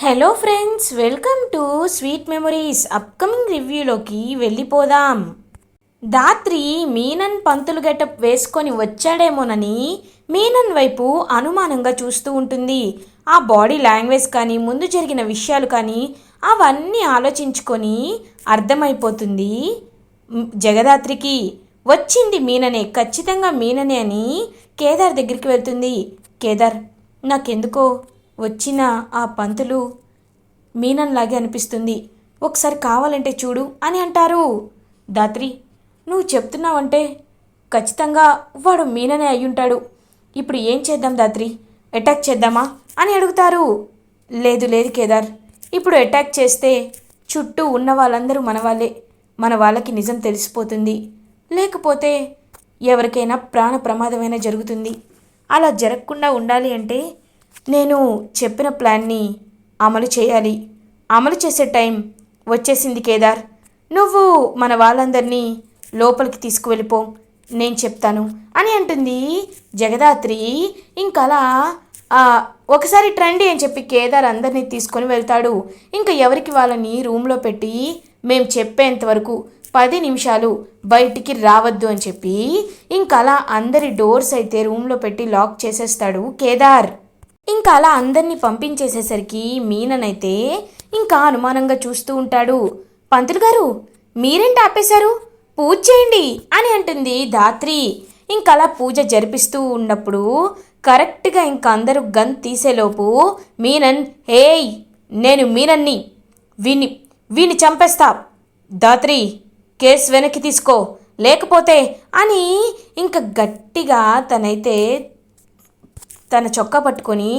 Hello friends, welcome to sweet memories. Upcoming రివ్యూలోకి వెళ్ళిపోదాం. దాత్రి మీనన్ పంతులు getup వేసుకొని వచ్చాడేమోనని మీనన్ వైపు అనుమానంగా చూస్తూ ఉంటుంది. ఆ బాడీ లాంగ్వేజ్ కానీ ముందు జరిగిన విషయాలు కానీ అవన్నీ ఆలోచించుకొని అర్థమైపోతుంది జగదాత్రికి. వచ్చింది మీననే, ఖచ్చితంగా మీననే అని కేదార్ దగ్గరికి వెళ్తుంది. కేదార్, నాకెందుకో వచ్చిన ఆ పంతులు మీనన్లాగే అనిపిస్తుంది, ఒకసారి కావాలంటే చూడు అని అంటారు. దాత్రి, నువ్వు చెప్తున్నావంటే ఖచ్చితంగా వాడు మీననే అయ్యుంటాడు. ఇప్పుడు ఏం చేద్దాం దాత్రి, అటాక్ చేద్దామా అని అడుగుతారు. లేదు లేదు కేదార్, ఇప్పుడు అటాక్ చేస్తే చుట్టూ ఉన్న వాళ్ళందరూ మన వాళ్ళే, మన వాళ్ళకి నిజం తెలిసిపోతుంది. లేకపోతే ఎవరికైనా ప్రాణ ప్రమాదమైనా జరుగుతుంది. అలా జరగకుండా ఉండాలి అంటే నేను చెప్పిన ప్లాన్ని అమలు చేయాలి. అమలు చేసే టైం వచ్చేసింది కేదార్. నువ్వు మన వాళ్ళందరినీ లోపలికి తీసుకువెళ్ళిపో, నేను చెప్తాను అని అంటుంది జగదాత్రి. ఇంకలా ఒకసారి ట్రండి అని చెప్పి కేదార్ అందరినీ తీసుకొని వెళ్తాడు. ఇంకా ఎవరికి వాళ్ళని రూమ్లో పెట్టి మేము చెప్పేంతవరకు 10 నిమిషాలు బయటికి రావద్దు అని చెప్పి ఇంకలా అందరి డోర్స్ అయితే రూమ్లో పెట్టి లాక్ చేసేస్తాడు కేదార్. ఇంకా అలా అందరినీ పంపించేసేసరికి మీననైతే ఇంకా అనుమానంగా చూస్తూ ఉంటాడు. పంతులు గారు, మీరేంటి ఆపేశారు, పూజ చేయండి అని అంటుంది ధాత్రి. ఇంకలా పూజ జరిపిస్తూ ఉన్నప్పుడు కరెక్ట్గా ఇంక అందరూ గన్ తీసేలోపు మీనన్, హేయ్ నేను మీనన్ని, వీణ్ణి చంపేస్తా, ధాత్రి కేసు వెనక్కి తీసుకో లేకపోతే అని ఇంకా గట్టిగా తన చొక్కా పట్టుకొని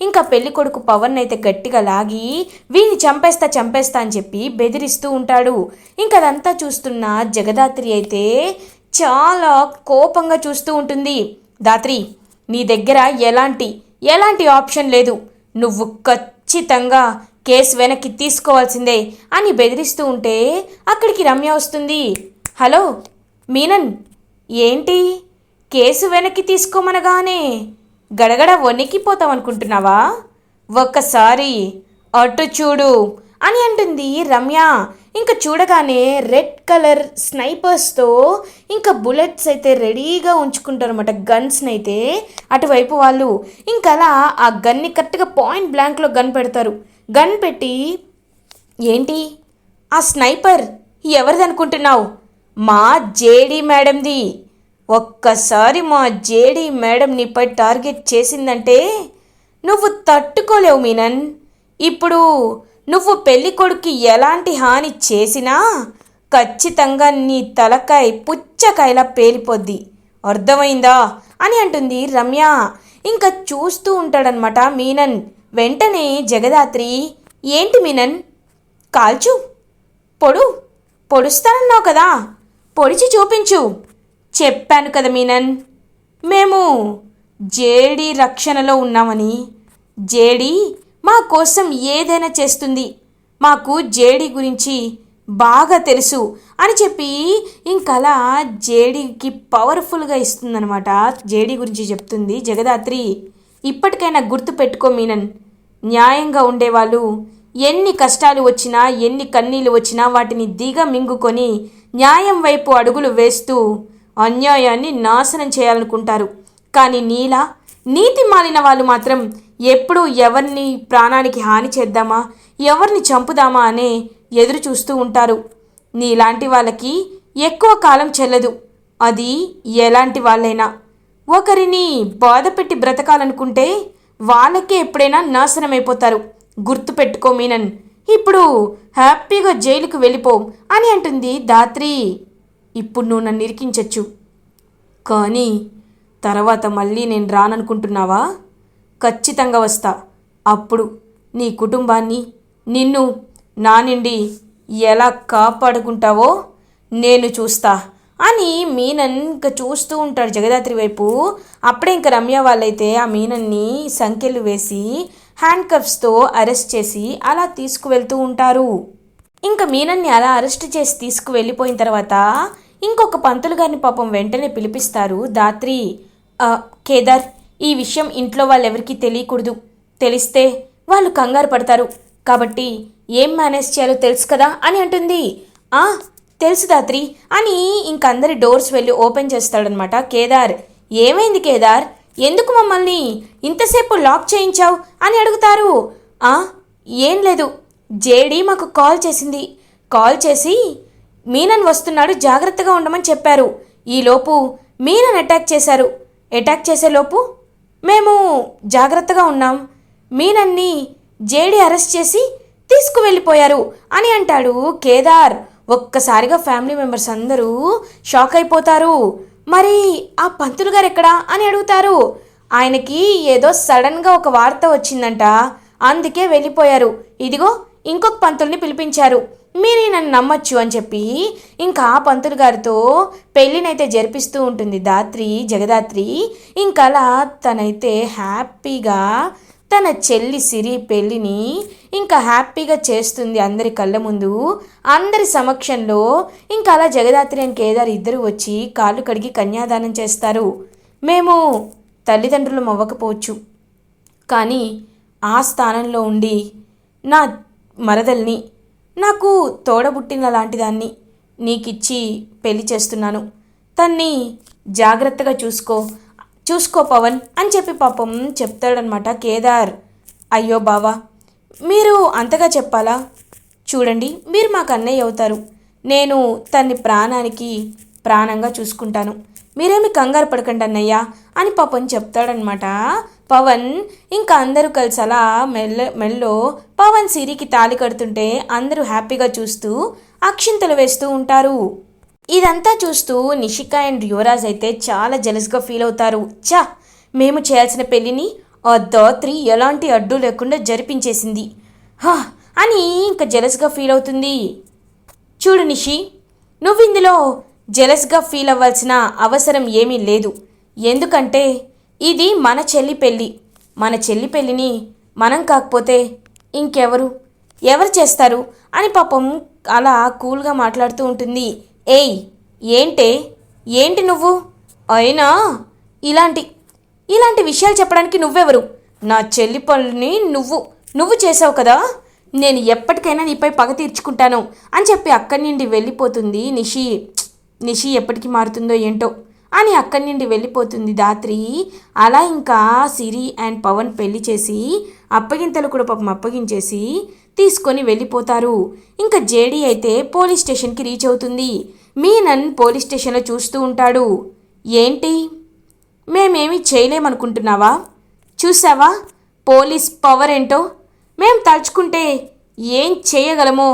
ఇంకా పెళ్లి కొడుకు పవన్ అయితే గట్టిగా లాగి వీడిని చంపేస్తా అని చెప్పి బెదిరిస్తూ ఉంటాడు. ఇంకా అదంతా చూస్తున్న జగదాత్రి అయితే చాలా కోపంగా చూస్తూ ఉంటుంది. దాత్రి, నీ దగ్గర ఎలాంటి ఆప్షన్ లేదు, నువ్వు ఖచ్చితంగా కేసు వెనక్కి తీసుకోవాల్సిందే అని బెదిరిస్తూ ఉంటే అక్కడికి రమ్య వస్తుంది. హలో మీనన్, ఏంటి కేసు వెనక్కి తీసుకోమనగానే గడగడ వణికిపోతామనుకుంటున్నావా? ఒక్కసారి అటు చూడు అని అంటుంది రమ్య. ఇంకా చూడగానే రెడ్ కలర్ స్నైపర్స్తో ఇంకా బుల్లెట్స్ అయితే రెడీగా ఉంచుకుంటారు అన్నమాట, గన్స్ని అయితే అటువైపు వాళ్ళు. ఇంకలా ఆ గన్ని కరెక్ట్గా పాయింట్ బ్లాంక్లో గన్ పెడతారు. గన్ పెట్టి, ఏంటి ఆ స్నైపర్ ఎవరిది అనుకుంటున్నావు? మా జేడీ మేడంది. ఒక్కసారి మా జేడీ మేడం నీపై టార్గెట్ చేసిందంటే నువ్వు తట్టుకోలేవు మీనన్. ఇప్పుడు నువ్వు పెళ్లి కొడుక్కి ఎలాంటి హాని చేసినా ఖచ్చితంగా నీ తలకాయ పుచ్చకాయలా పేలిపోద్ది, అర్థమైందా అని అంటుంది రమ్య. ఇంకా చూస్తూ ఉంటాడనమాట మీనన్. వెంటనే జగదాత్రి, ఏంటి మీనన్, కాల్చు, పొడుస్తానన్నావు కదా, పొడిచి చూపించు. చెప్పాను కదా మీనన్, మేము జేడీ రక్షణలో ఉన్నామని. జేడీ మా కోసం ఏదైనా చేస్తుంది, మాకు జేడీ గురించి బాగా తెలుసు అని చెప్పి ఇంకలా జేడీకి పవర్ఫుల్గా ఇస్తుందనమాట. జేడీ గురించి చెప్తుంది జగదాత్రి. ఇప్పటికైనా గుర్తు పెట్టుకో మీనన్, న్యాయంగా ఉండేవాళ్ళు ఎన్ని కష్టాలు వచ్చినా ఎన్ని కన్నీళ్ళు వచ్చినా వాటిని మింగుకొని న్యాయం వైపు అడుగులు వేస్తూ అన్యాయాన్ని నాశనం చేయాలనుకుంటారు. కానీ నీతి మాలిన వాళ్ళు మాత్రం ఎప్పుడూ ఎవరిని ప్రాణానికి హాని చేద్దామా, ఎవరిని చంపుదామా అనే ఎదురు చూస్తూ ఉంటారు. నీలాంటి వాళ్ళకి ఎక్కువ కాలం చెల్లదు, అది ఎలాంటి వాళ్ళైనా. ఒకరిని బాధపెట్టి బ్రతకాలనుకుంటే వాళ్ళకే ఎప్పుడైనా నాశనమైపోతారు. గుర్తుపెట్టుకో మీనన్, ఇప్పుడు హ్యాపీగా జైలుకు వెళ్ళిపో అని అంటుంది ధాత్రి. ఇప్పుడు నువ్వు నన్ను ఇరికించచ్చు, కానీ తర్వాత మళ్ళీ నేను రాననుకుంటున్నావా? ఖచ్చితంగా వస్తా. అప్పుడు నీ కుటుంబాన్ని, నిన్ను నా నుండి ఎలా కాపాడుకుంటావో నేను చూస్తా అని మీనన్ ఇంకా చూస్తూ ఉంటాడు జగదాత్రి వైపు. అప్పుడే ఇంకా రమ్య వాళ్ళైతే ఆ మీనన్ని సంకెళ్ళు వేసి హ్యాండ్ కఫ్స్తో అరెస్ట్ చేసి అలా తీసుకువెళ్తూ ఉంటారు. ఇంకా మీనన్ని అలా అరెస్ట్ చేసి తీసుకువెళ్ళిపోయిన తర్వాత ఇంకొక పంతులు గారిని పాపం వెంటనే పిలిపిస్తారు దాత్రి. కేదార్, ఈ విషయం ఇంట్లో వాళ్ళెవరికీ తెలియకూడదు, తెలిస్తే వాళ్ళు కంగారు పడతారు, కాబట్టి ఏం మేనేజ్ చేయాలో తెలుసు కదా అని అంటుంది. ఆ తెలుసు దాత్రి అని ఇంకందరి డోర్స్ వెళ్ళి ఓపెన్ చేస్తాడనమాట కేదార్. ఏమైంది కేదార్, ఎందుకు మమ్మల్ని ఇంతసేపు లాక్ చేయించావు అని అడుగుతారు. ఆ ఏం లేదు, జేడీ మాకు కాల్ చేసింది. కాల్ చేసి మీనన్ వస్తున్నాడు, జాగ్రత్తగా ఉండమని చెప్పారు. ఈలోపు మీనన్ అటాక్ చేశారు. అటాక్ చేసేలోపు మేము జాగ్రత్తగా ఉన్నాం. మీనన్ని జేడీ అరెస్ట్ చేసి తీసుకువెళ్ళిపోయారు అని అంటాడు కేదార్. ఒక్కసారిగా ఫ్యామిలీ మెంబర్స్ అందరూ షాక్ అయిపోతారు. మరి ఆ పంతులు గారు ఎక్కడా అని అడుగుతారు. ఆయనకి ఏదో సడన్గా ఒక వార్త వచ్చిందంట, అందుకే వెళ్ళిపోయారు. ఇదిగో ఇంకొక పంతుల్ని పిలిపించారు, మీరే నన్ను నమ్మొచ్చు అని చెప్పి ఇంకా పంతులు గారితో పెళ్ళినైతే జరిపిస్తూ ఉంటుంది జగదాత్రి. ఇంకలా తనైతే హ్యాపీగా తన చెల్లి సిరి పెళ్ళిని ఇంకా హ్యాపీగా చేస్తుంది అందరి కళ్ళ ముందు, అందరి సమక్షంలో. ఇంకా అలా జగదాత్రి అండ్ కేదార్ ఇద్దరు వచ్చి కాళ్ళు కడిగి కన్యాదానం చేస్తారు. మేము తల్లిదండ్రులం అవ్వకపోవచ్చు, కానీ ఆ స్థానంలో ఉండి నా మరదల్ని, నాకు తోడబుట్టిన లాంటి దాన్ని నీకిచ్చి పెళ్లి చేస్తున్నాను. తన్ని జాగ్రత్తగా చూసుకో పవన్ అని చెప్పి పాపం చెప్తాడనమాట కేదార్. అయ్యో బావా, మీరు అంతగా చెప్పాలా? చూడండి, మీరు మాకు అన్నయ్య అవుతారు. నేను తన్ని ప్రాణానికి ప్రాణంగా చూసుకుంటాను. మీరేమి కంగారు పడకండి అన్నయ్య అని పాపం చెప్తాడనమాట పవన్. ఇంకా అందరూ కలిసి అలా మెల్లో పవన్ సిరికి తాళి కడుతుంటే అందరూ హ్యాపీగా చూస్తూ అక్షింతలు వేస్తూ ఉంటారు. ఇదంతా చూస్తూ నిషిక అండ్ యువరాజ్ అయితే చాలా జెలస్గా ఫీల్ అవుతారు. మేము చేయాల్సిన పెళ్ళిని ఆ దాత్రి ఎలాంటి అడ్డు లేకుండా జరిపించేసింది అని ఇంకా జెలస్గా ఫీల్ అవుతుంది. చూడు నిషి, నువ్వు ఇందులో జెలస్గా ఫీల్ అవ్వాల్సిన అవసరం ఏమీ లేదు. ఎందుకంటే ఇది మన చెల్లి పెళ్ళి. మన చెల్లి పెళ్ళిని మనం కాకపోతే ఇంకెవరు చేస్తారు అని పాపం అలా కూల్గా మాట్లాడుతూ ఉంటుంది. ఏయ్ ఏంటి నువ్వు అయినా ఇలాంటి విషయాలు చెప్పడానికి నువ్వెవరు? నా చెల్లి పనులని నువ్వు చేసావు కదా, నేను ఎప్పటికైనా నీపై పగ తీర్చుకుంటాను అని చెప్పి అక్కడి నుండి వెళ్ళిపోతుంది నిషి ఎప్పటికి మారుతుందో ఏంటో అని అక్కడి నుండి వెళ్ళిపోతుంది దాత్రి. అలా ఇంకా సిరి అండ్ పవన్ పెళ్లి చేసి అప్పగింతలు కూడా పాపం అప్పగించేసి తీసుకొని వెళ్ళిపోతారు. ఇంకా జేడీ అయితే పోలీస్ స్టేషన్కి రీచ్ అవుతుంది. మీనన్ పోలీస్ స్టేషన్లో చూస్తూ ఉంటాడు. ఏంటి, మేమేమీ చేయలేమనుకుంటున్నావా? చూసావా పోలీస్ పవర్ ఏంటో? మేం తలుచుకుంటే ఏం చేయగలమో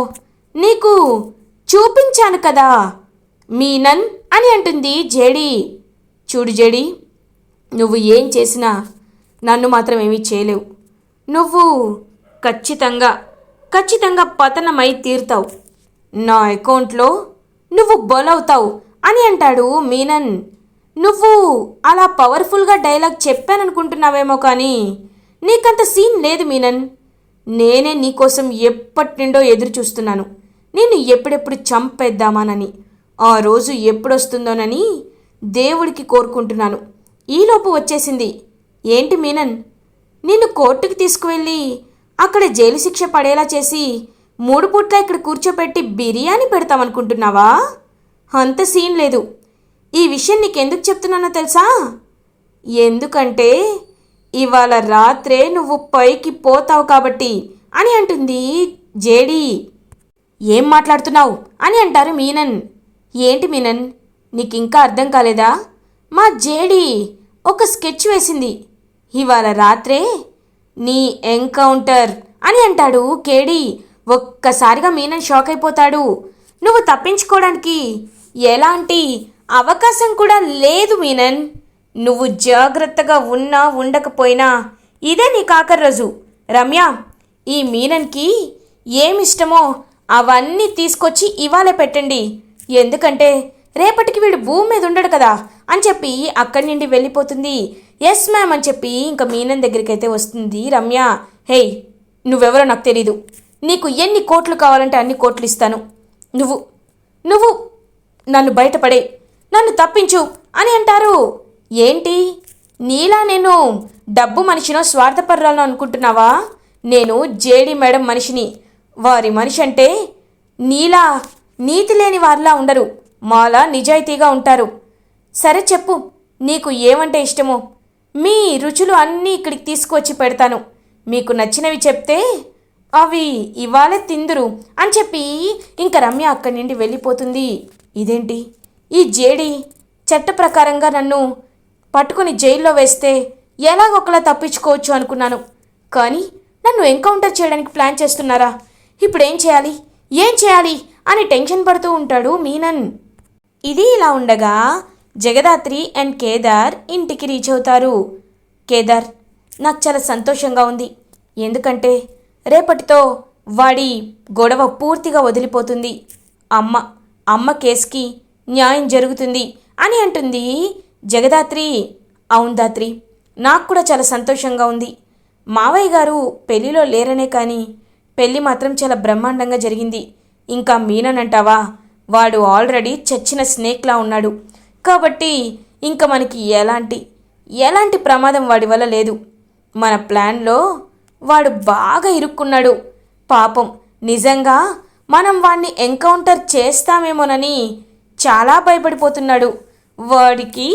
నీకు చూపించాను కదా మీనన్ అని అంటుంది జేడీ. చూడు జేడీ, నువ్వు ఏం చేసినా నన్ను మాత్రం ఏమీ చేయలేవు. నువ్వు ఖచ్చితంగా పతనమై తీరుతావు. నా అకౌంట్లో నువ్వు బలవుతావు అని అంటాడు మీనన్. నువ్వు అలా పవర్ఫుల్గా డైలాగ్ చెప్పాననుకుంటున్నావేమో, కానీ నీకంత సీన్ లేదు మీనన్. నేనే నీకోసం ఎప్పటి నుండో ఎదురు చూస్తున్నాను, నిన్ను ఎప్పుడెప్పుడు చంపేద్దామానని. ఆ రోజు ఎప్పుడొస్తుందోనని దేవుడికి కోరుకుంటున్నాను. ఈలోపు వచ్చేసింది. ఏంటి మీనన్, నిన్ను కోర్టుకి తీసుకువెళ్ళి అక్కడ జైలు శిక్ష పడేలా చేసి 3 పూట్ల ఇక్కడ కూర్చోపెట్టి బిర్యానీ పెడతామనుకుంటున్నావా? అంత సీన్ లేదు. ఈ విషయం నీకెందుకు చెప్తున్నానో తెలుసా? ఎందుకంటే ఇవాళ రాత్రే నువ్వు పైకి పోతావు కాబట్టి అని అంటుంది జేడీ. ఏం మాట్లాడుతున్నావు అని అంటారు మీనన్. ఏంటి మీనన్, నీకింకా అర్థం కాలేదా? మా జేడీ ఒక స్కెచ్ వేసింది. ఇవాళ రాత్రే నీ ఎన్కౌంటర్ అని అంటాడు కేడీ. ఒక్కసారిగా మీనన్ షాక్ అయిపోతాడు. నువ్వు తప్పించుకోవడానికి ఎలాంటి అవకాశం కూడా లేదు మీనన్. నువ్వు జాగ్రత్తగా ఉన్నా ఉండకపోయినా ఇదే నీ ఆఖరి రోజు. రమ్య, ఈ మీనన్కి ఏమిష్టమో అవన్నీ తీసుకొచ్చి ఇవాళే పెట్టండి. ఎందుకంటే రేపటికి వీడు భూమి మీద ఉండడు కదా అని చెప్పి అక్కడి నుండి వెళ్ళిపోతుంది. ఎస్ మ్యామ్ అని చెప్పి ఇంకా మీనన్ దగ్గరికి అయితే వస్తుంది రమ్య. హేయ్, నువ్వెవరో నాకు తెలీదు. నీకు ఎన్ని కోట్లు కావాలంటే అన్ని కోట్లు ఇస్తాను. నువ్వు నన్ను బయటపడే, నన్ను తప్పించు అని అంటారు. ఏంటి, నీలా నేను డబ్బు మనిషినో స్వార్థపర్రాలను అనుకుంటున్నావా? నేను జేడి మేడం మనిషిని. వారి మనిషి అంటే నీలా నీతి లేని వారిలా ఉండరు, మాలా నిజాయితీగా ఉంటారు. సరే చెప్పు, నీకు ఏమంటే ఇష్టమో? మీ రుచులు అన్నీ ఇక్కడికి తీసుకువచ్చి పెడతాను. మీకు నచ్చినవి చెప్తే అవి ఇవాళే తిందురు అని చెప్పి ఇంక రమ్య అక్కడి నుండి వెళ్ళిపోతుంది. ఇదేంటి, ఈ జేడి చట్ట ప్రకారంగా నన్ను పట్టుకుని జైల్లో వేస్తే ఎలాగొకలా తప్పించుకోవచ్చు అనుకున్నాను. కానీ నన్ను ఎన్కౌంటర్ చేయడానికి ప్లాన్ చేస్తున్నారా? ఇప్పుడేం చేయాలి, ఏం చేయాలి అని టెన్షన్ పడుతూ ఉంటాడు మీనన్. ఇది ఇలా ఉండగా జగదాత్రి అండ్ కేదార్ ఇంటికి రీచ్ అవుతారు. కేదార్, నాకు చాలా సంతోషంగా ఉంది. ఎందుకంటే రేపటితో వాడి గొడవ పూర్తిగా వదిలిపోతుంది. అమ్మ కేసుకి న్యాయం జరుగుతుంది అని అంటుంది జగదాత్రి. అవును దాత్రి, నాకు కూడా చాలా సంతోషంగా ఉంది. మావయ్య గారు పెళ్లిలో లేరనే కానీ పెళ్ళి మాత్రం చాలా బ్రహ్మాండంగా జరిగింది. ఇంకా మీనన్ అంటావా, వాడు ఆల్రెడీ చచ్చిన స్నేక్లా ఉన్నాడు. కాబట్టి ఇంకా మనకి ఎలాంటి ప్రమాదం వాడి వల్ల లేదు. మన ప్లాన్లో వాడు బాగా ఇరుక్కున్నాడు. పాపం, నిజంగా మనం వాడిని ఎన్కౌంటర్ చేస్తామేమోనని చాలా భయపడిపోతున్నాడు. వాడికి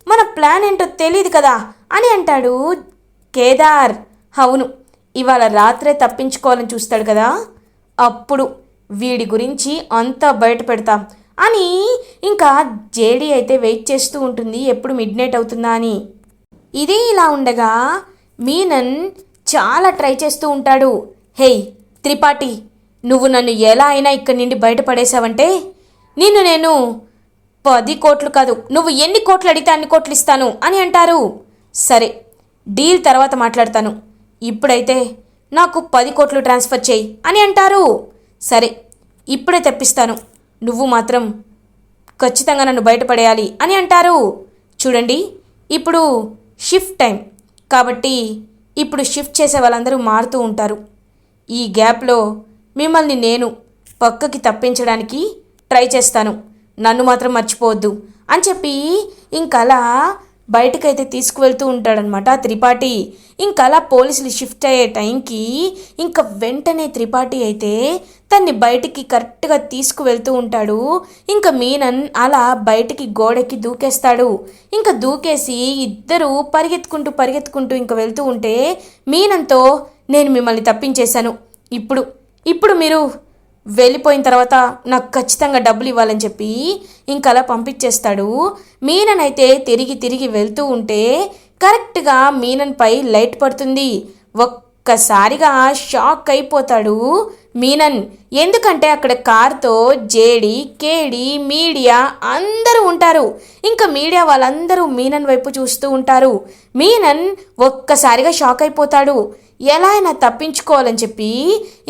మన ప్లాన్ ఏంటో తెలియదు కదా అని అంటాడు కేదార్. అవును, ఇవాళ రాత్రే తప్పించుకోవాలని చూస్తాడు కదా, అప్పుడు వీడి గురించి అంతా బయట పెడతాం అని ఇంకా జేడీ అయితే వెయిట్ చేస్తూ ఉంటుంది ఎప్పుడు మిడ్నైట్ అవుతుందా అని. ఇది ఇలా ఉండగా మీనన్ చాలా ట్రై చేస్తూ ఉంటాడు. హేయ్ త్రిపాఠి, నువ్వు నన్ను ఎలా అయినా ఇక్కడి నుండి బయటపడేశావంటే నేను 10 కోట్లు కాదు, నువ్వు ఎన్ని కోట్లు అడిగితే అన్ని కోట్లు ఇస్తాను అని అంటారు. సరే, డీల్ తర్వాత మాట్లాడతాను, ఇప్పుడైతే నాకు 10 కోట్లు ట్రాన్స్ఫర్ చేయి అని అంటారు. సరే, ఇప్పుడే తెప్పిస్తాను, నువ్వు మాత్రం ఖచ్చితంగా నన్ను బయటపడేయాలి అని అంటారు. చూడండి, ఇప్పుడు షిఫ్ట్ టైం కాబట్టి ఇప్పుడు షిఫ్ట్ చేసే వాళ్ళందరూ మారుతూ ఉంటారు. ఈ గ్యాప్లో మిమ్మల్ని నేను పక్కకి తప్పించడానికి ట్రై చేస్తాను, నన్ను మాత్రం మర్చిపోవద్దు అని చెప్పి ఇంకలా బయటకైతే తీసుకువెళ్తూ ఉంటాడనమాట త్రిపాఠి. ఇంకలా పోలీసులు షిఫ్ట్ అయ్యే టైంకి ఇంకా వెంటనే త్రిపాఠి అయితే తన్ని బయటికి కరెక్ట్గా తీసుకువెళ్తూ ఉంటాడు. ఇంకా మీనన్ అలా బయటికి గోడకి దూకేస్తాడు. ఇంకా దూకేసి ఇద్దరు పరిగెత్తుకుంటూ ఇంకా వెళ్తూ ఉంటే మీనన్తో, నేను మిమ్మల్ని తప్పించేశాను, ఇప్పుడు మీరు వెళ్ళిపోయిన తర్వాత నాకు ఖచ్చితంగా డబ్బులు ఇవ్వాలని చెప్పి ఇంకలా పంపించేస్తాడు. మీనన్ అయితే తిరిగి వెళ్తూ ఉంటే కరెక్ట్గా మీనన్ పై లైట్ పడుతుంది. ఒక్కసారిగా షాక్ అయిపోతాడు మీనన్. ఎందుకంటే అక్కడ కార్తో జేడి, కేడి, మీడియా అందరూ ఉంటారు. ఇంకా మీడియా వాళ్ళందరూ మీనన్ వైపు చూస్తూ ఉంటారు. మీనన్ ఒక్కసారిగా షాక్ అయిపోతాడు. ఎలా అయినా తప్పించుకోవాలని చెప్పి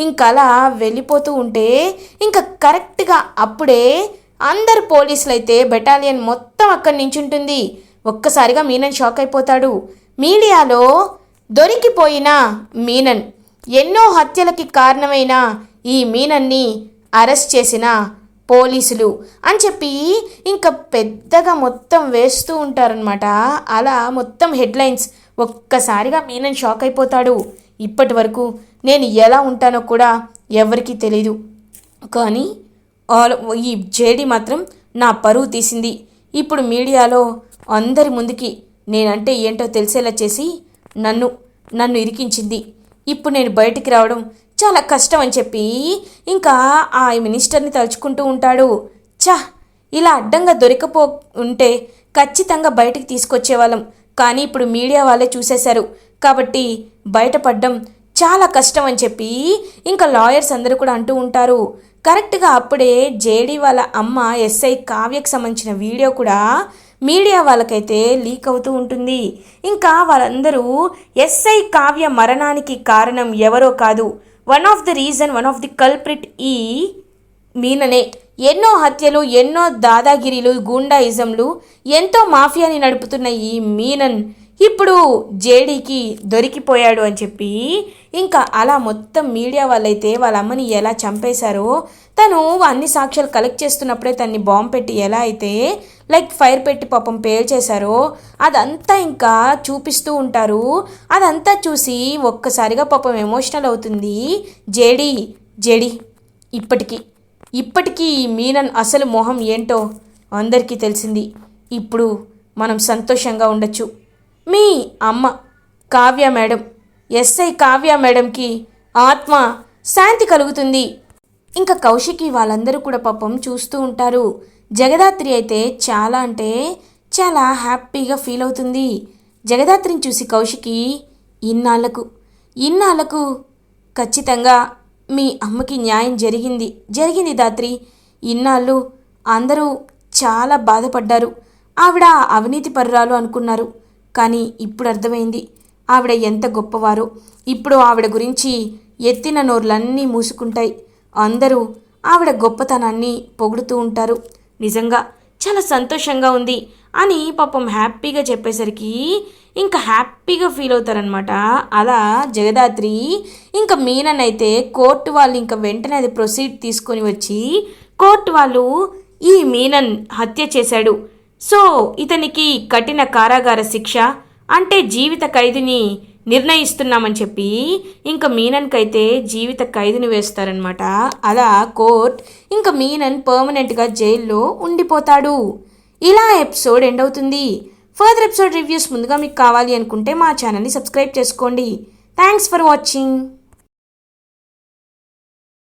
ఇంకలా వెళ్ళిపోతూ ఉంటే ఇంకా కరెక్ట్గా అప్పుడే అందరు పోలీసులు అయితే బెటాలియన్ మొత్తం అక్కడి నించుంటుంది. ఒక్కసారిగా మీనన్ షాక్ అయిపోతాడు. మీడియాలో దొరికిపోయిన మీనన్, ఎన్నో హత్యలకి కారణమైన ఈ మీనన్ని అరెస్ట్ చేసిన పోలీసులు అని చెప్పి ఇంకా పెద్దగా మొత్తం వేస్తూ ఉంటారనమాట. అలా మొత్తం హెడ్లైన్స్. ఒక్కసారిగా మీనన్ షాక్ అయిపోతాడు. ఇప్పటి వరకు నేను ఎలా ఉంటానో కూడా ఎవరికీ తెలీదు, కానీ ఈ జేడి మాత్రం నా పరువు తీసింది. ఇప్పుడు మీడియాలో అందరి ముందుకి నేనంటే ఏంటో తెలిసేలా చేసి నన్ను ఇరికించింది. ఇప్పుడు నేను బయటికి రావడం చాలా కష్టం అని చెప్పి ఇంకా ఆ మినిస్టర్ని తలుచుకుంటూ ఉంటాడు. ఇలా అడ్డంగా దొరికపో ఉంటే ఖచ్చితంగా బయటికి తీసుకొచ్చేవాళ్ళం, కానీ ఇప్పుడు మీడియా వాళ్ళే చూసేశారు కాబట్టి బయటపడడం చాలా కష్టం అని చెప్పి ఇంకా లాయర్స్ అందరూ కూడా అంటూ ఉంటారు. కరెక్ట్గా అప్పుడే జేడీ వాళ్ళ అమ్మ ఎస్ఐ కావ్యకు సంబంధించిన వీడియో కూడా మీడియా వాళ్ళకైతే లీక్ అవుతూ ఉంటుంది. ఇంకా వాళ్ళందరూ ఎస్ఐ కావ్య మరణానికి కారణం ఎవరో కాదు, వన్ ఆఫ్ ది కల్ప్రిట్ ఈ మీననే. ఎన్నో హత్యలు, ఎన్నో దాదాగిరీలు, గూండాయిజంలు, ఎంతో మాఫియాని నడుపుతున్న ఈ మీనన్ ఇప్పుడు జేడీకి దొరికిపోయాడు అని చెప్పి ఇంకా అలా మొత్తం మీడియా వాళ్ళైతే వాళ్ళ అమ్మని ఎలా చంపేశారో, తను అన్ని సాక్ష్యాలు కలెక్ట్ చేస్తున్నప్పుడే తన్ని బాంబు పెట్టి ఎలా అయితే ఫైర్ పెట్టి పాపం పేల్చేశారో అదంతా ఇంకా చూపిస్తూ ఉంటారు. అదంతా చూసి ఒక్కసారిగా పాపం ఎమోషనల్ అవుతుంది జేడీ. ఇప్పటికీ మీనన్ అసలు మొహం ఏంటో అందరికీ తెలిసింది. ఇప్పుడు మనం సంతోషంగా ఉండొచ్చు. మీ అమ్మ కావ్య మేడం, ఎస్ఐ కావ్య మేడంకి ఆత్మ శాంతి కలుగుతుంది. ఇంకా కౌశికి వాళ్ళందరూ కూడా పాపం చూస్తూ ఉంటారు. జగదాత్రి అయితే చాలా అంటే చాలా హ్యాపీగా ఫీల్ అవుతుంది. జగదాత్రిని చూసి కౌశికి ఇన్నాళ్లకు ఖచ్చితంగా మీ అమ్మకి న్యాయం జరిగింది దాత్రి. ఇన్నాళ్ళు అందరూ చాలా బాధపడ్డారు. ఆవిడ అవినీతి పరురాలు అనుకున్నారు. కానీ ఇప్పుడు అర్థమైంది ఆవిడ ఎంత గొప్పవారో. ఇప్పుడు ఆవిడ గురించి ఎత్తిన నోర్లన్నీ మూసుకుంటాయి. అందరూ ఆవిడ గొప్పతనాన్ని పొగుడుతూ ఉంటారు. నిజంగా చాలా సంతోషంగా ఉంది అని పాపం హ్యాపీగా చెప్పేసరికి ఇంకా హ్యాపీగా ఫీల్ అవుతారనమాట. అలా జగదాత్రి ఇంకా మీనన్ అయితే కోర్టు వాళ్ళు ఇంకా వెంటనే అది ప్రొసీడ్ తీసుకొని వచ్చి కోర్టు వాళ్ళు ఈ మీనన్ హత్య చేశాడు, సో ఇతనికి కఠిన కారాగార శిక్ష అంటే జీవిత ఖైదుని నిర్ణయిస్తున్నామని చెప్పి ఇంకా మీనన్కైతే జీవిత ఖైదుని వేస్తారనమాట. అలా కోర్ట్ ఇంకా మీనన్ పర్మనెంట్గా జైల్లో ఉండిపోతాడు. ఇలా ఎపిసోడ్ ఎండ్ అవుతుంది. ఫర్దర్ ఎపిసోడ్ రివ్యూస్ ముందుగా మీకు కావాలి అనుకుంటే మా ఛానల్ని సబ్స్క్రైబ్ చేసుకోండి. Thanks for watching.